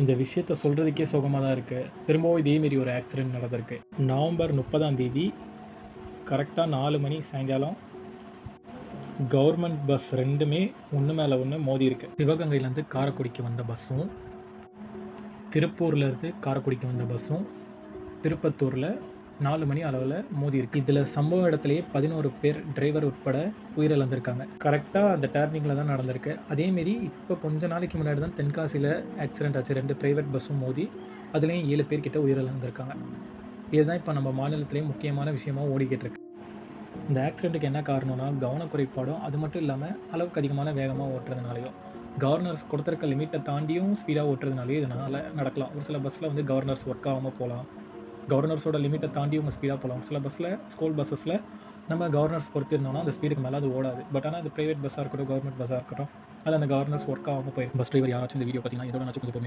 இந்த விஷயத்த சொல்கிறதுக்கே சோகமாக தான் இருக்குது. திரும்பவும் இதேமாரி ஒரு ஆக்சிடெண்ட் நடந்திருக்கு. நவம்பர் 30ஆம் தேதி கரெக்டாக 4 மணி சாயங்காலம் கவர்மெண்ட் பஸ் 2மே ஒன்று மேலே ஒன்று மோதி இருக்கு. சிவகங்கையிலேருந்து காரைக்குடிக்கு வந்த பஸ்ஸும், திருப்பூர்லேருந்து காரைக்குடிக்கு வந்த பஸ்ஸும் திருப்பத்தூரில் 4 மணி அளவில் மோதி இருக்கு. இதில் சம்பவ இடத்துலையே 11 பேர் டிரைவர் உட்பட உயிரிழந்திருக்காங்க. கரெக்டாக அந்த டர்னிங்கில் தான் நடந்திருக்கு. அதேமாரி இப்போ கொஞ்ச நாளைக்கு முன்னாடி தான் தென்காசியில் ஆக்சிடென்ட் ஆச்சு. 2 ப்ரைவேட் பஸ்ஸும் மோதி அதுலேயும் 7 பேர் கிட்ட உயிரிழந்திருக்காங்க. இதுதான் இப்போ நம்ம மாநிலத்திலேயே முக்கியமான விஷயமா ஓடிக்கிட்டு இருக்கு. இந்த ஆக்சிடெண்ட்டுக்கு என்ன காரணம்னா கவனக்குறைபாடும், அது மட்டும் இல்லாமல் அளவுக்கு அதிகமான வேகமாக ஓட்டுறதுனாலையும், கவர்னர்ஸ் கொடுத்துருக்க லிமிட்டை தாண்டியும் ஸ்பீடாக ஓட்டுறதுனாலையும் இதனால் நடக்கலாம். ஒரு சில பஸ்ஸில் வந்து கவர்னர்ஸ் ஒர்க் ஆகாமல் போகலாம். கவர்னர்ஸோட லிமிட்டை தாண்டி இவங்க ஸ்பீடாக போகலாம். சில பஸ்ஸில் ஸ்கூல் பஸ்ஸஸில் நம்ம கவர்னர்ஸ் பொறுத்து இருந்தோம்னா அந்த ஸ்பீடுக்கு மேலே அது ஓடாது. பட் ஆனால் அது ப்ரைவேட் பஸ்ஸாக இருக்கட்டும், கவர்மெண்ட் பஸ்ஸாக இருக்கட்டும், அதில் அந்த கவர்னர்ஸ் ஒர்க் ஆகாமல் போயிருக்கும். பஸ் டிரைவர் யாராச்சும் இந்த வீடியோ பார்த்தீங்கன்னா இதோட நான் கொஞ்சம்